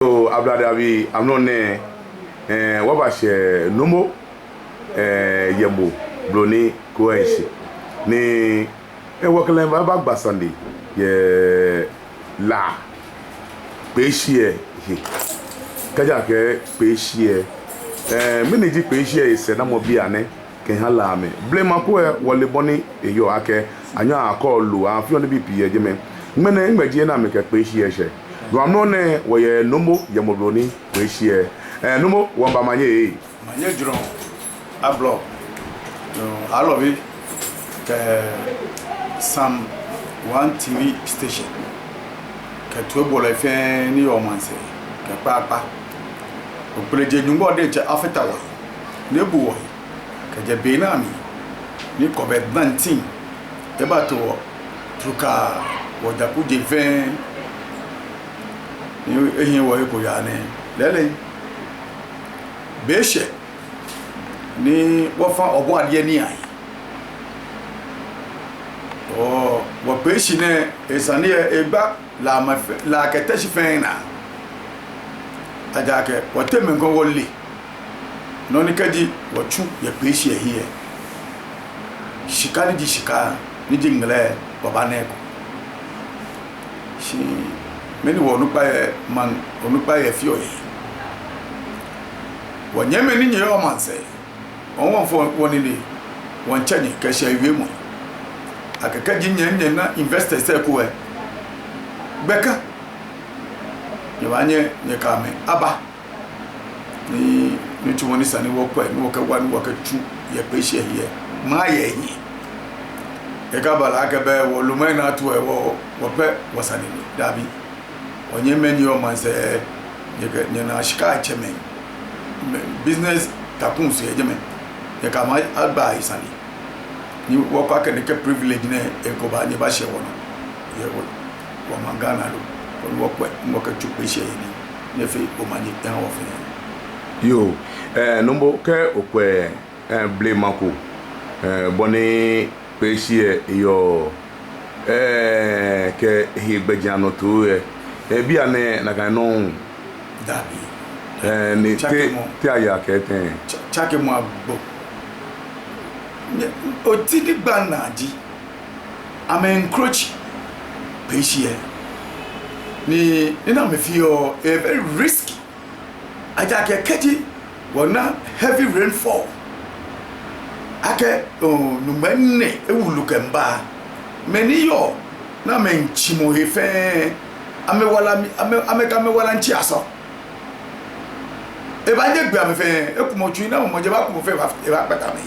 So Abdadabi, I'm not ne what was Nomo Yembo Bloni Koenshi ni working back by Sunday la Peshie Kaja ke Peshie Miniji Peshie is na mo biane ken hala me blame akwe wole boni eyo ake anya call lu an fi on bi pie je me mene ngbaji na me ke Peshie she Ramno ne we nomo yamobroni we share nomo wamba manye drum ablo all of it some one TV station ke to bola fe ni o manse ke papa o pleje nyumbo de che afeta wa ne bu wo ke je be na mi ni COVID-19 e ba to truka wo da ku je fe ehin wo ko ya ne lele beshe ni wo fa obo ade ni ai o wo beshi ne esane egba la ma la kete shi fe na ajake wo teme ngon wolle no ni kaji wo chu ye beshi here shikani di shika ni jingle baba ne ko shi many wonu pa man onu pa ye fio yi wonyeme ni nyo man say won fo woni ni won chani ka sha iwe mu akaka jinyen na investors say ko e beka yewanye ne ka me aba ni tu woni sani wo kwa ni wo ka wan wo ka tu ye pe sha ye ma ye yi e ka bala ka be wo lumai na tu e wo pe wasani dabi onye many o man say ye na shika cheme business takun so ye me ye ka ma agba isani ni wo kwa ke privilege ne e ko ba ni ba she wono ye wo mangana lo ko wo kwa mo ka chupe she ni ne fe o mani tan wo fe yo nombo ke okwe blame mako boni peshie yo ke higbejano to bia ne na kan no dabi ni te aya ke ten chake mo abo o ti di gbanaji am encroach pesie ni na me feel a very risky aja ke keji wona heavy rainfall ake no menne ewulu kemba meni yo na men chimo hefe amewala nchi aso e ba je gbe amefe e kumo chu na mo je ba kumo fe ba peta me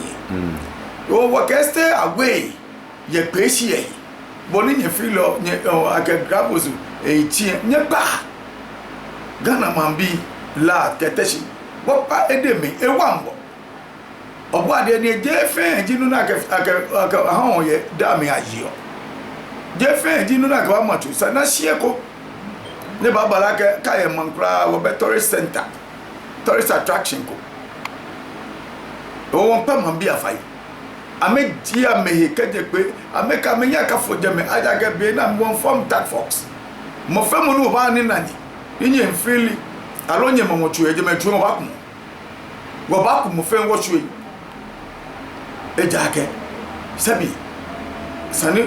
o wo ke stay away ye peshi ye boni nye filo nye ake grabos e ti nye ba Ghana mambi la keteshi bo pa edeme e wambo obo ade ni je fe jinu na ke ha ye da me ayi o je fe jinu na ke ba machu sa na shieko ne baba la ka ye mankra wo be tourist center tourist attraction ko o won pa man bi afai ame dia me he keje pe ame ka me nya ka fo je me aja ga be na mo form tag fox mo fe mo no ba ni nani nye mfili alonye mo chu eje me chu mo ba ku wo ba ku mo fe wo chu eja ke sabi sani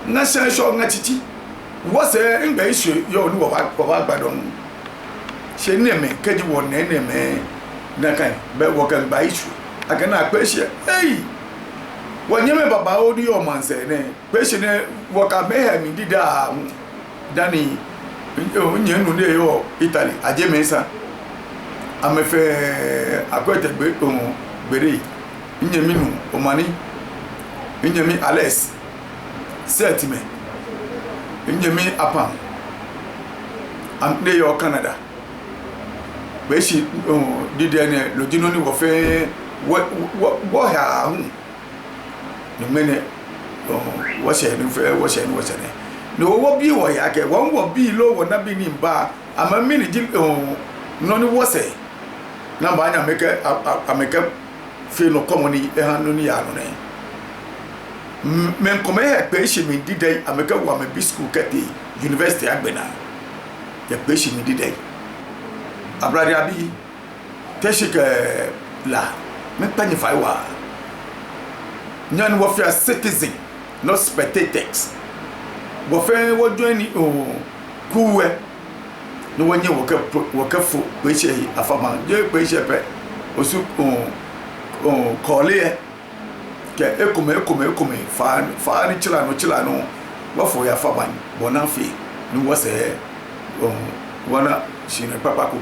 na sha sho nga chichi what's in the issue yo ni wa gbadon se ni me keji wo ne me na kan be wo kan ba issue akana pe se hey wo nyeme baba odi o man se ne pe se ne wo ka me ha mi dida dani onye nu ne yo Italy aje mensa amefe akwete gbe ohun gbere nyemi nu o mani nyemi Alex set me nyemi apam am de yo Canada be shi dide ne lojino ni wo fe wo ha hu ni mene wo se ni fe wo se ne no wo bi wo ya ke won wo bi lo wo na bi ni ba ama mini ji no ni wo se na ba nya meke ameke fe no komoni e ha no ni ya no ne men come here pe shi mi dide ameke wo me bi school kete university agbena ye peshi mi di dey abrade abi teshike la me pani fai wa nyan wo fia citizen not spectators wo fe wo join ni kuwe no wonye wo ka fu peshi afama je peshi pe osu kole ke ekume fa ni chila no wa fo ya fa ban bona fi ni wo se wana shine papa ko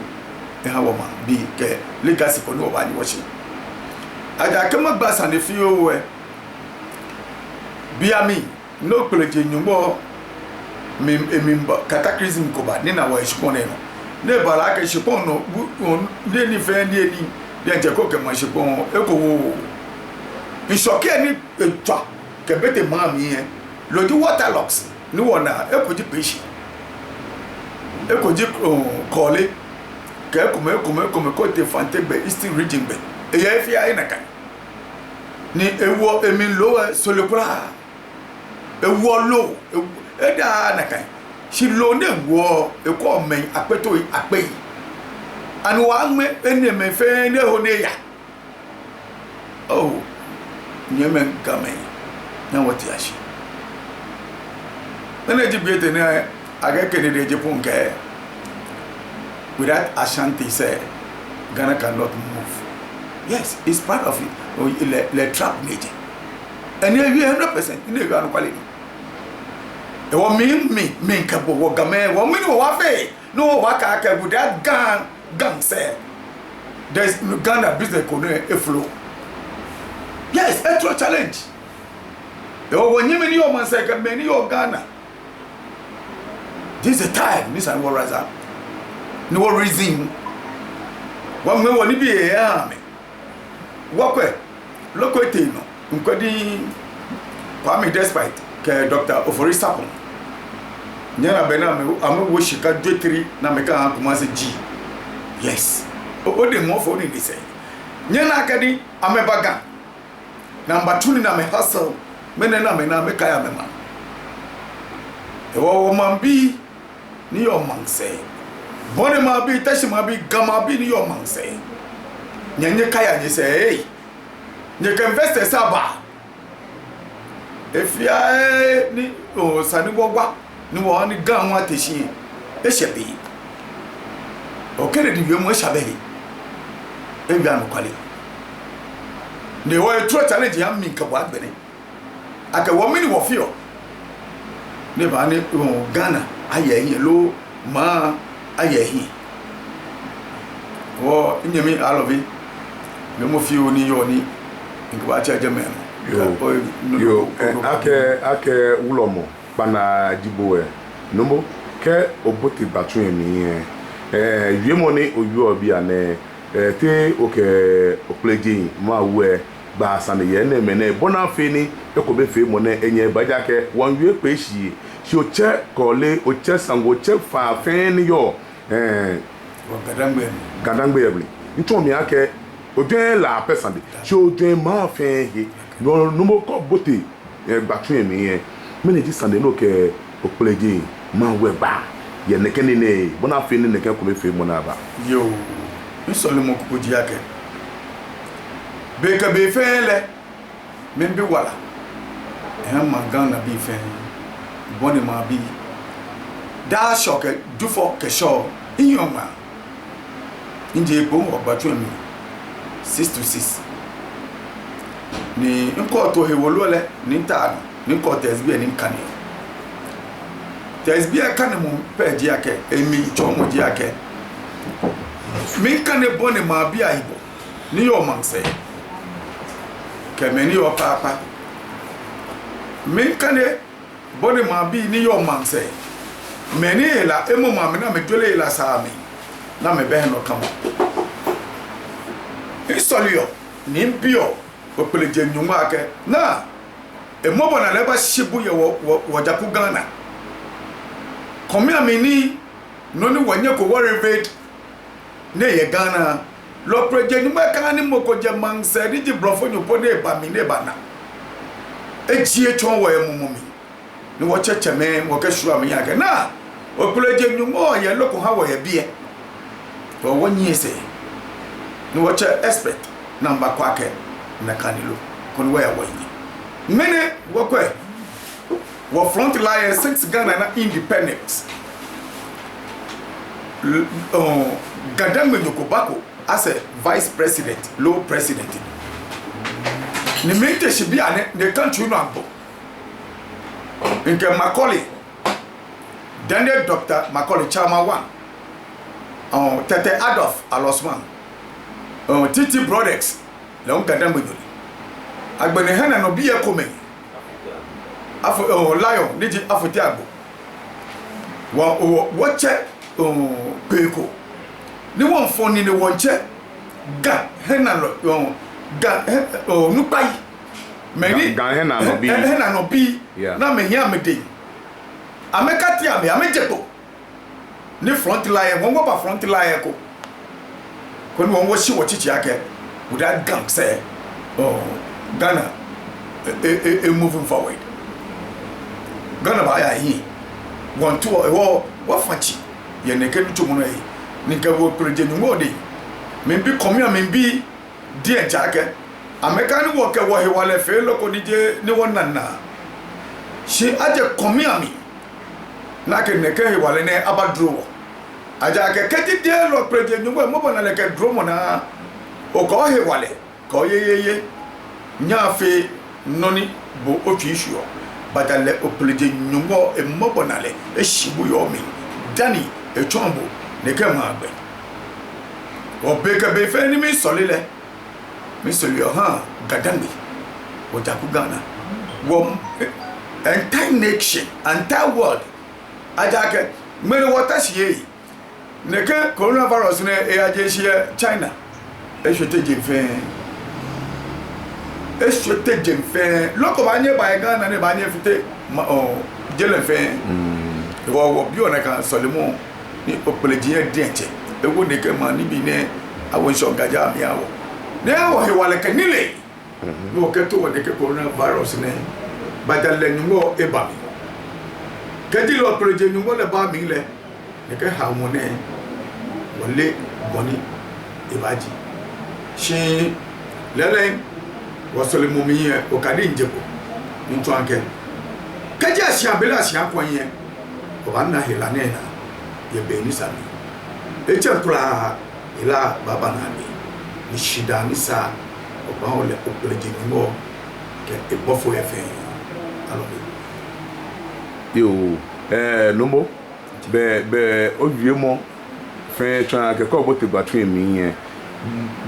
ha wo ma bi ke legacy ko no ba ni wo shi aja kama gbasa ne fi o we biami no pleje nyumbo mimba cataclysm ko ba ni na wa shipon no ne bala ka shipon no ne ni fe ni de je ko ke ma shipon e ko wo isoke ni etwa ke bete ma mi e lo di waterlocks ni wona e ko di peshi e ko di kole ke kuma ko te fante be eastern region be e ya fi ai na kan ni ewo emi lo solekura ewo lo e da na kan si lo ne wo e ko men apeto ape anu wa me ene me fe ne ho ne ya oh nyemen kame na wati ashi ene jibete ne aga kene de jepon ke without Ashanti say Ghana cannot move. Yes, it's part of it. Le trap nature. And you 100% in the Ghana quality. It was me kabo wogame wo me no wafe no waka ka without gang say there's no Ghana business ko no e flow. Yes, a true challenge. Yo when you many o man say ka many o Ghana. This is the time Miss and Waraza. No reason one me woni bi e ame wakwe lokote no nkodi Kwame despite ke Dr. Ofori Sapon nyana bena me wo shika dwetri na me ka kuma se G yes o de mo fo ni ni say nyana akadi amebaga number 2 na me hustle me na me ka ya me ma e wo man bi ni yo man say bone ma bi tashi ma bi gama bi ni yo man say nyenye kaya ni say hey nye ka investor saba if ya ni o sani gogwa ni wo ni gan wa teshi e shebi o kere di mo shabe e bi anu kwale ne wo tro challenge ya mi ka wa gbene aka wo mi ni wo fio ne ba ni Ghana aye yin lo ma ayehi wo nyemi alovi me mo fi oni yoni ngwa cha jeme yo ake ulomo bana jibowe nombo ke oboti batu emi yemo ni oyu obi ane te oke opleji ma we ba sane ye na mene bona fe ni ekobe fe mo na enye baja ke won yue pe shi o che kole o che sango che fa fe ni yo gadangbe ebli nto mi ake o den la person de si o den ma fe he no mo ko bote gbatu emi yen me ne ji sande no ke opleji ma we ba ye ne ken ne bona fe ni ne ken ko be fe mo na ba yo nsole mo ko ji ake be ka be fe le me bi wala ma Ghana bi fe boni ma bi da shock du for ke show inyoma nje ko obatu mi 6 to 6 ni nko to hewolo le ni ta ni ko tesbi ni kan tesbi kan mo pe ji ake emi cho mo ji ake mi kan boni ma bi aibo ni yo man say kemeni yo papa mi kan boni ma bi ni yo man say meni la emo ma me na me dole la sami na me be no kamo isolio ni bio o pele je nyuma ake na emo bona le ba shibu ye wo jaku Ghana komi amini no ni wanye ko worried ne ye Ghana lo proje nyuma kan ni mo ko je man se di ji brofo nyupo ne ba mi ne ba na ejie chon wo emumumi ni wo cheche me wo ke shura me yake na opoloje nyumo ye loko ha wo ye bie to wonye se no watch expert number kwake na kanilo kon we ya wonye mene wokwe wo front line since Ghana na independence Gadambe Nyokobako as a vice president low president ni mente shibi ane the country no ambo nke Macaulay Daniel Dr. Macaulay Chama 1 Tete Adolf Alosman Titi Brothers le on Gadambe Nyoli agbene hana no biye kome afo lion niji afoti agbo wo che peko ni won foni ni won che ga hena lo ga nupai meni ga hena no bi na me hia me dey amekati ame amejeto ni front line won go ba front line ko ni won wo shi wo chichi ake with that gang say Ghana moving forward Ghana ba ya yi want to what fachi ye ne ke ntu mu no yi ni ka wo proje ni mo de me bi komia me bi di e jake ameka ni wo ke wo he wale fe loko ni je ni won na shi aje komia mi na ke ne ke he wale ne abadro aja ke ke di lo proje ni mo bo na le ke dro mo na o ko he wale ko ye nya fe noni bo otwi issue badale opleje nyumbo e mobo nale e shibu yo mi dani e chombo ne ke ma agbe o beka be fe ni mi solile mi soli ha Gadambe o jaku Ghana wo entire nation entire world ajake mere water sie ne ke coronavirus ne e ajesie China e shote je fe eshote jemfe loko banye ba Ghana ne banye fite jele fe wo bi ona kan solemo ni opeleje denche ewo ne ke ma ni bi ne awon so gaja mi awo ne awo he wale kanile no ke to ne ke coronavirus ne badale nyumo eba mi kedi lo opeleje nyumo le ba mi le ne ke ha mo ne wole boni ebaji shi lele wasole momiye okade njeko ntu anke kaje asia bela asia kwanye obanna hela nena ye beni sami echempla ila baba nani ni shida ni sa oba ole opeleje ngo ke ebofo ye fe alo yo nombo be owiemo fe tran ke ko bote gbatun mi yen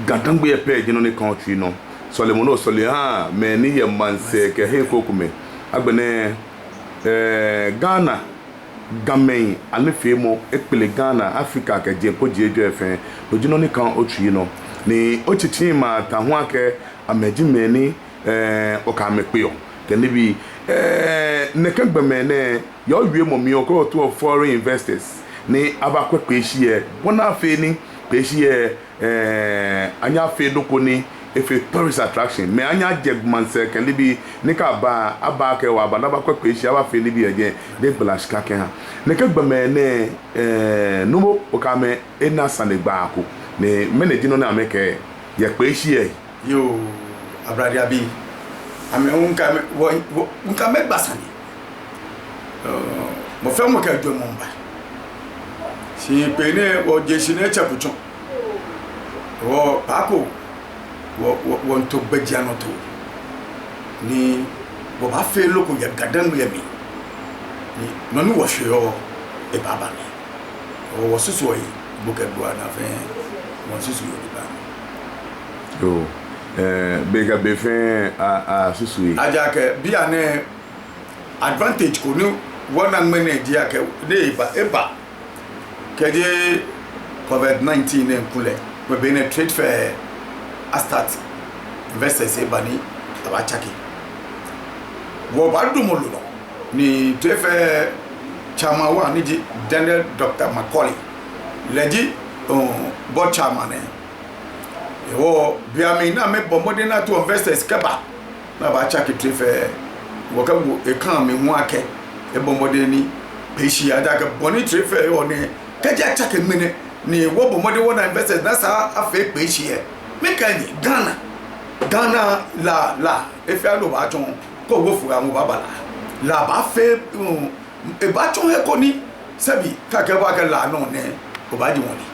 Gadambe ye pe jino ni country no Solemono sole ha me ni ye manse ke he kokume agbene Ghana gamen anife mo ekpele Ghana Africa ke je ko je jo efen ojino ni kan otui no ni ochichi ma ta ho ake ameji me ni oka mepe o ke ni bi ne kan gbe me ne yo wie mo mi o ko to foreign investors ni abakwe pehie bona fe ni pehie anya fe doko ni if a tourist attraction me anya jegmanse kan libi ni ka ba aba ke wa ba na ba kwa peshi aba fe libi again de blash ka ke ha ne ka gba me ne numo o ka me ena sane gba ko ne me ne dino na me ke ye peshi e yo abradi abi ame unka me basani mo fe mo ka jo mo ba si pe ne o je si ne chapuchon o pako won to bejano to ni bo ba fe loko ya Gadambe ya mi ni no ni wo hwe e baba ni o wo susu yi bo ka do na fe wo susu yi ba yo bega be fe a susu yi aja ke bi ane advantage ko ni wona manage ya ke ne eba ke je COVID-19 ne kule we be ne trade fair start investors ebani abachaki wo badumolo no ni tefe chama wa ni Daniel Dr. Macaulay leji board chairman wo biami na me bomode na to investors keba na abachaki tefe wo ka wo e kan me hu ake e bomode ni peshi ada ka boni trefe one kaja chake mene ni wobo mode wona investors na sa afa peshi e make any Ghana la efe alo ba ton ko wo fu amu babala la ba fe e ba ton he ko ni sabi ka ke ba ka la no ne ko ba di woni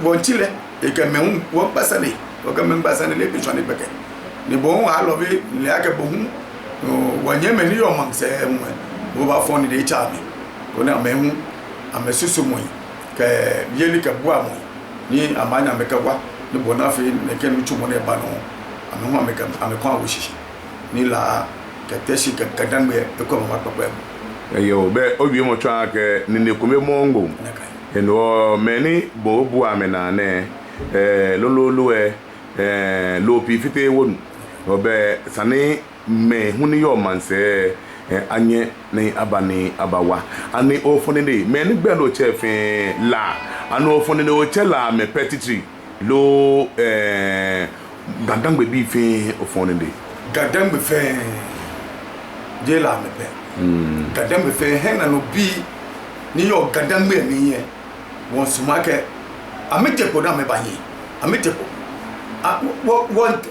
wo chile e ke men wo pasale o ka men pasale le bi chone beke ni bon a lo bi le ake bon wo nye me ni yo man se wo ba fon ni de cha mi ko na me hu amesusu mo ke yeli ke bua mo ni amanya me ka wa ni bona fe ne ke ni chumo ne ba no ame ho ame kwa wo shishi ni la ke teshi ke kadan me e ko ma papa yo be obi mo twa ke ni ne kume mongo eno meni bo bu amena ne lolo lo pi fite wonu obe sane me huni yo manse anye ne abani abawa ani ofoni de meni gbe lo chefe la anu ofoni de o chela me petitri lo gadangbe bi fe ofoni de gadangbe fe je la me pe gadangbe fe hena no bi ni yo gadangbe ni ye won sumake amete ko na me ba yi amete ko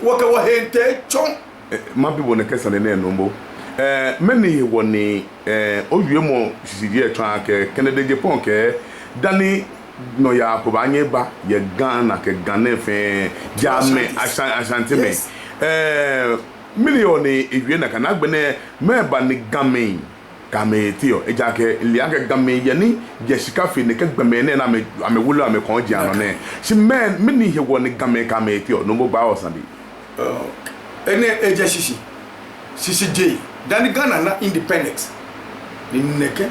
wo ke wo hente chon ma bi wona kesa ne no mbo meni woni owie mo sisidi etwa ke Kennedy Japan ke dani no ya ko ba nye ba ye Ghana ke Ghana fe jame ashanti me millioni ewie na kana gbene me ba ni game tio eja ke liake game yani je sika fe ne ke gbeme ne na me wulo ame kon ji ano ne si men meni he woni game tio no mo ba osandi ene eja sisi J dan Ghana na independence ni neke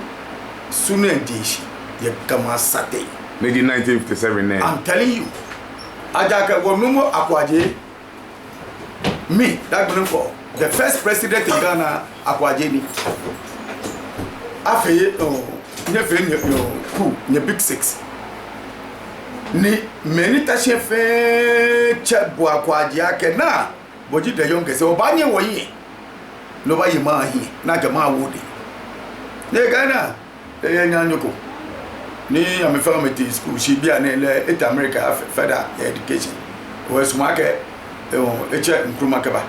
sunu ndishi ye kama sate ne di 1957 ne I'm telling you ajaka wonumo akwaje me that been for the first president in Ghana akwaje ni afeye nyefe ku nye big 6 ni meni tashe fe chebo akwaje ake na boji de yonke se obanye woyi no ba yi ma hi na jama wodi ne Ghana nyanyoko ni am family school she bia na le et America further education we sumake eche nkruma keba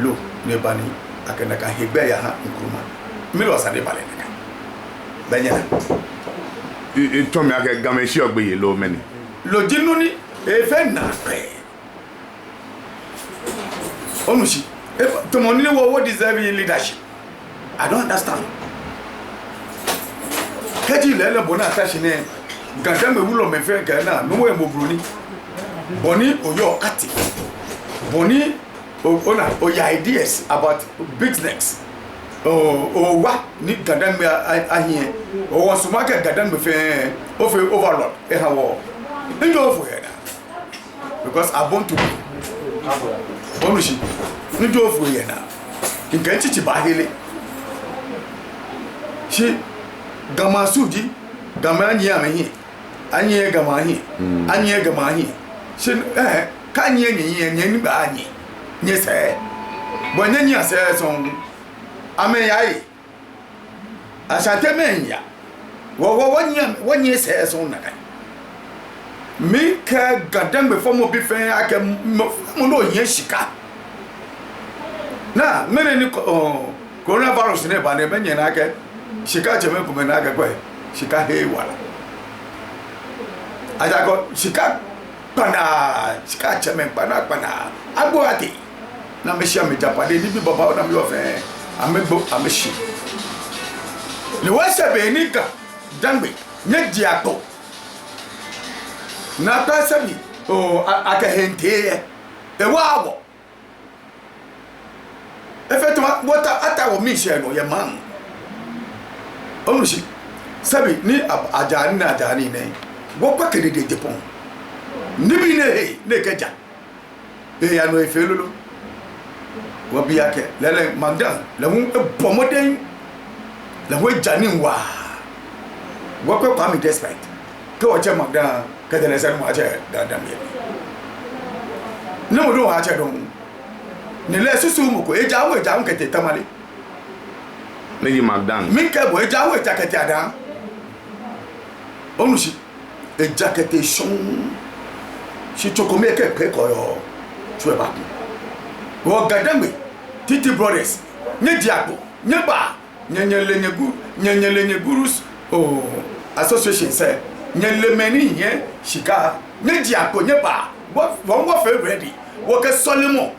lo ne bani akena ka hegbe ya ha nkruma mi lo sade bale naka benya to me ake game shi ogbeye lo meni lo jinu ni e fe na pe onushi to money what deserve leadership I don't understand keji lele bona atashi ne gadambe wulo me fe ka na no we mobroni boni oyo ati boni ona oya ideas about business wa ni gadambe ahie o won sumake gadambe fe o fe overload e hawo njo fo ya because I want to onushi njo fo ya na nke chichi ba hele shi gama suji gama anyi amahi anyi gama hi anyi gama hi shin ka anyi enyi ni ba anyi nye se bo nyi ase son ame yai asate menya wonyi se son na kai mi ka gadan be fomo bi fe ake mo no yen shika na mere ni coronavirus ne ba ne benye na ake shika cheme kuma na ake kwe shika he wala aja ko shika pana shika cheme pana agbo ati na me shia me japade ni bi baba na me ofe amegbo ameshi le wase be ni ka dangbe nye diato na ta sabi aka hente e wawo effectivement wota atawo mi she no ye man onushi sabi ni ajani ne wo pa Kennedy Japan ni bi ne keja e ya no efelolo wo bi ake lele magdan le hu pomoden le hu jani wa wo ko pa mi despite to o che magdan ka de lesen mo ache dadam ye ne mo do ache don ni le susu mo ko eja wo kete tamale Neji Magdan. Minke bo eja wo jacket ada. Onushi e jacket shon. Shi chokome ke pe ko yo. Chwe ba. Wo gadambe Titi Brothers. Nye diapo, nye ba, nye gurus association say nye le meni nye shika nye diapo nye ba. Wo fe ready. Wo ke solemo.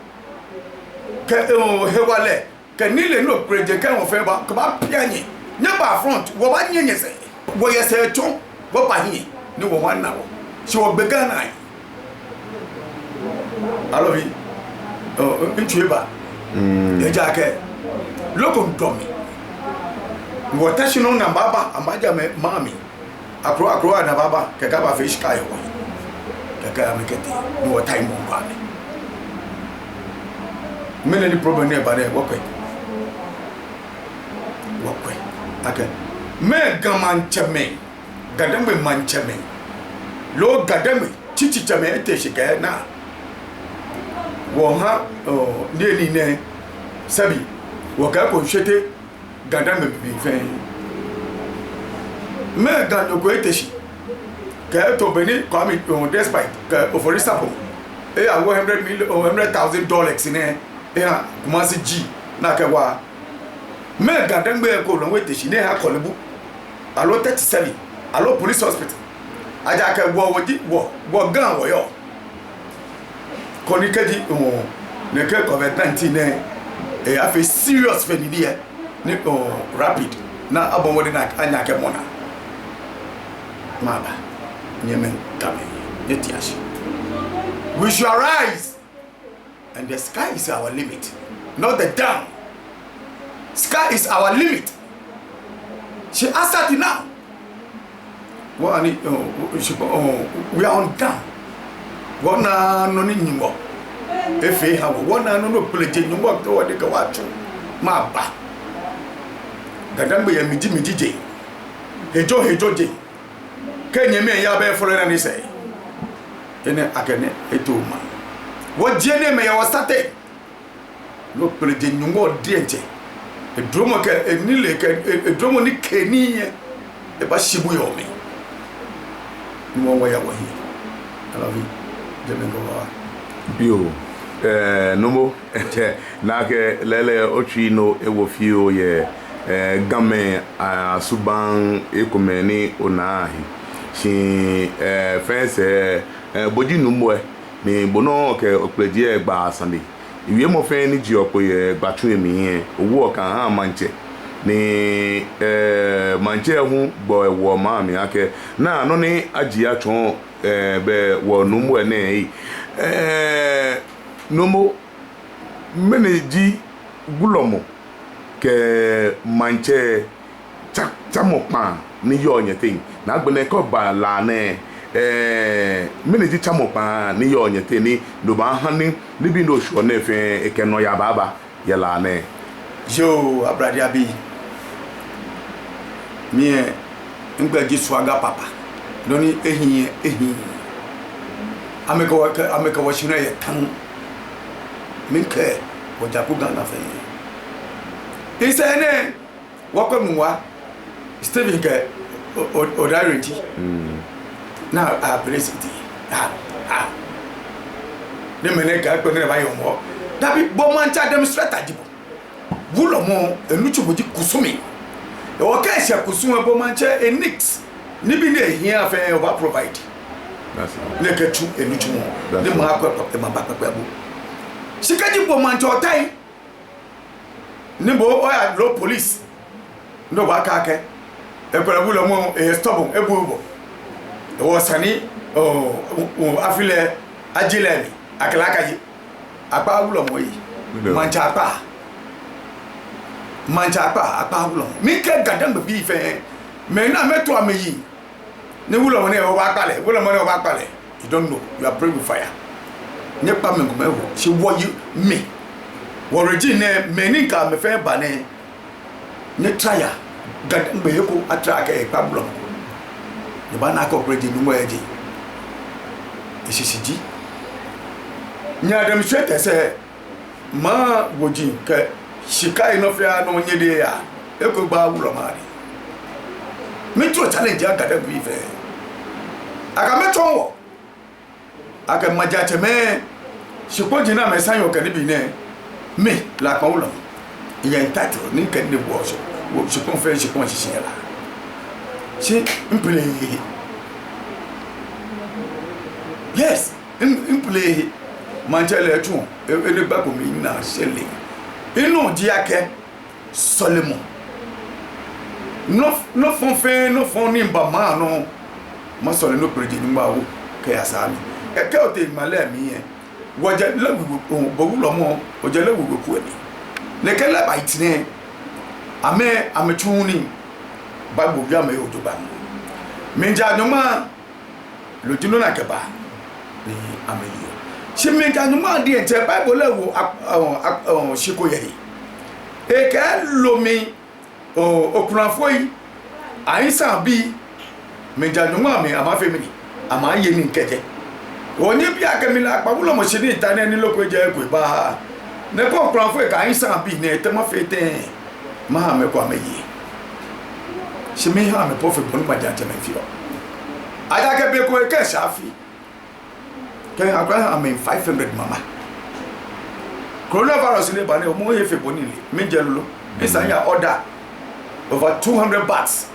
Ke hewale ke nile no preje ke wo fe ba ke ba pianye nye ba front wo ba nye se wo ye se chon wo ba hin ni wo wan na wo si wo bega na alobi ntue ba eja ke loko ndomi wo tashino na baba amaja me mami akro na baba ke ka ba fish kai wo ke ka amekete ni wo time mo ba ni mene ni problem ne ba ne wo kwe okay me gamanchame gadambe manchame lo gadambe chichichame ete shike na wo ha ni ne sabi wo ka ko shete gadambe bi fe me gando ko ete shi ka to beni ko mi despite ka for example e a $100,000 ne e ha kuma si G na ka wa me gadambe ko lo wete shi ne ha kolebu alo 37 alo police hospital aja ka wo gan wo yo koni kedi ne ke COVID-19 ne e a fe serious fenidi e ne rapid na abon na anya ke mona maba nyemen kame yetiashi we shall rise and the sky is our limit, not the dam. Sky is our limit. She answered it now. We are on down. Wana no ni nyimbo. Efe hawo. Wana no pleje nyimbo to wade ka wacho. Ma ba. Gadambe ya miji je. Hejo je. Kenye me ya be follow na ni say. Ene akene etuma. Wo jene me ya wasate. No pleje nyimbo dienche. Edromo ke enile ke edromo ni keniye. E ba shibu yo me. Ni won ya wo hi. I love you. Bio nomo na ke lele ochi no ewo fio ye game suban ekomeni onahi shi fense boji numo ni bono ke opleji egba asande iwe mo fe ni ji opo ye gbatu emi yen owo okan ha manche ni manche hu gbo ewo ma mi ake na no ni aji atun be wo numu ene nomo meneji gulomo ke manche chamopa ni yo nyete na gbene ko ba la ne meneji chamopa ni yo nyete ni do ba hani ni bi no sho na fe ekeno ya baba ya la ne yo abradi abi mie ngbeji swaga papa doni ehin ameka washina ye tan minke ojapu gana fe isene wako muwa Stephen ke odarenti na a president ne mene ka ko ne ba yo mo dabi bo mancha demonstrator dibo wulo mo enuchu boji kusumi e o ka sia kusumi bo mancha enix ni bi ne hia fe over provide ne ka tu enuchu mo ne ma akwa e ma ba papa bu sikaji bo mancha otai ni bo o ya lo police ndo ba ka ke e ko wulo mo e stop e bu e wo sani afile ajileni akalaka yi apa wulo mo yi mancha apa wulo mi ke gadan bi fe me na meto ameyi ne wulo mo ne o ba pale you don't know you are praying with fire ne pa me ngome wo she wo you me wo regine me ni ka me fe ba ne try gadan be ko atra ka e pa wulo ne ba na ko preje ni mo eji isisiji nya demonstrate se ma woji ke shikai no fia no nyede ya eko ba wulo mari me to challenge agada bi fe aka me ton wo aka maja cheme shiko jina me san yo kan bi ne me la pa wulo ya ntato ni kan ne bo so wo shiko fe shiko chiche la shi imple yes imple manchele tun ele gba ko mi na sele inu di ake solomon no fon fe no fon ni ba ma no ma sole no preje ni ba wo ke asami e ke o te male mi yen wo je lawu bo wulo mo o je lawu ku ani le ke la ba itine ame tuni ba bo bia me o to ba mi ja no ma lo dino na ke ba ni ame yo shi mi ja no ma di ente bible lawu shiko ye e ka lo mi okunafo yi aisa bi mi ja no ma mi ama femini ama ye ni nkeje oni bi akamila pa wulo mo shini tane ni loko je ko ba ne ko okunafo ka aisa bi ne te ma fete ma me ko ameyi shi mi ha me profe bonu ma ja me fi o ada ke be ko e ke shafi ke akwa am 500 mama coronavirus le ba ne mo ye fe boni le mi je lolo mi san ya order over 200 bahts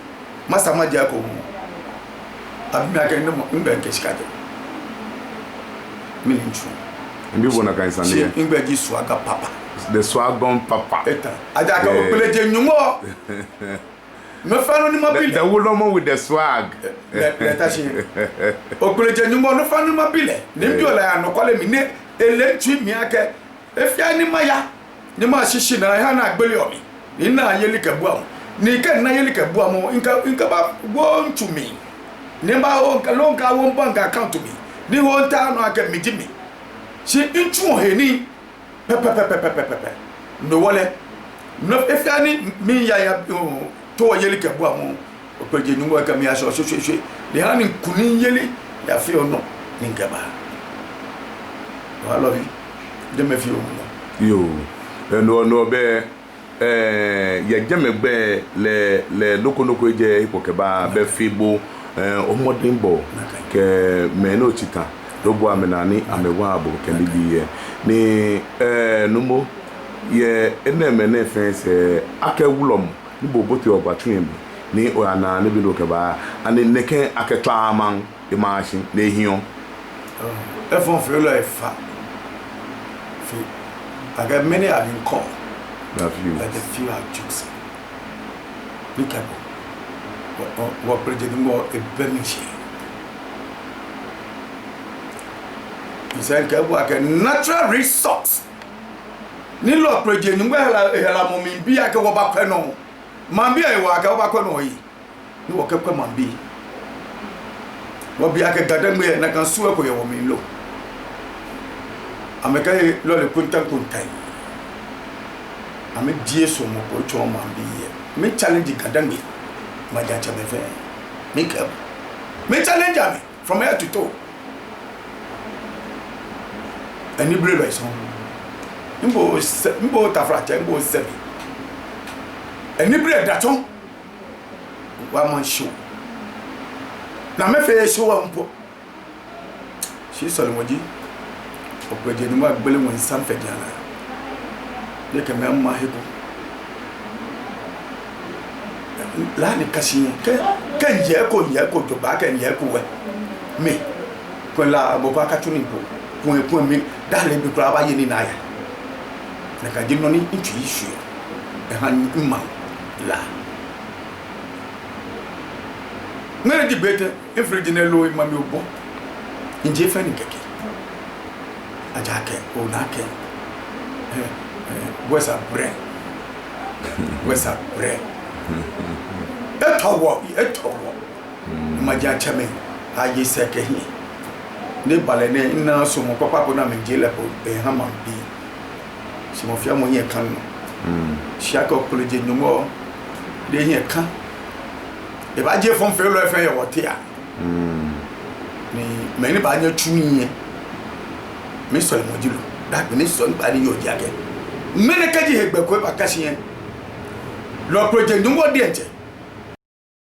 masa ma ja ko mo abi aka ne mo ngbe nke shikaje mi nchu mbi bona kan san ne ngbe ji swaga papa the swagon papa eta ada ka o pele je nyumo me fanu ni mobile the woman with the swag let us see o pele je nyumo no fanu mobile ne bi ola ya no kwale mi ne elentu mi aka efia ni maya ni ma shishi na ha na agbele omi ni na yeli kabu am ni ke na yeli kabu am inka ba go ntumi ni ba o nka lo nka wo bank account mi ni ho nta no aka mi jimi shi ntu he ni pepe no wole no efia ni mi ya to yeli kabu am o peje nyungo aka mi aso hwehwe ni ha ni kuni yeli ya fi ono ni nka ba wa love you de me fi ono yo no be ya jamegbe le lokonoko je ipokeba be fibo omodinbo ke me no chita do bo amena ni amewa abo ke biye ni numo ye eneme na fense akewulom ni boboti obatun ni o ana ne bi no keba ani neke aketwa aman imashi na ehion efon fe lo efa I got many have been called. But the few are chosen. Look at what President Moore a Bernishi. He said, a natural resource. Nilo President Moore, Mommy, be a Kawabakano. Mambi, I walk over Konoi. You walk up Mambi. What be a garden where I can swear for your woman low. Ameka lo le kuntan ame die so mo ko cho ma bi ye me challenge gadangi ma ja cha me fe me challenge me from head to toe ani brave by son mbo tafra cha mbo sebi ani brave da ton wa man show na me fe show wa mpo shi solimoji opeje ni ma gbele won san fe diana de ke me ma hebo la ni kasi ke ye ko to ba ke ye ko we me ko la bo ba ka tuni po mi da le bi kura ba ye ni na ya na ka jinno ni ntu issue e han imma la ngere di bete efridi ne lo ma mi obo nje fa ni keke ajake onake where's a bread etowo maja chame ayi seke hi ne bale ne na so mo papa ko na me jele po e ha man bi si mo fia mo ye kan shaka okoloje numo de ye kan e ba je fon fe lo e fe ye wote a ni me ni ba nya tumi ye me so mo dilo da be ni so ba ni yo jage me ne kaji hegbe ko ba kasi yen lo project ngo de nche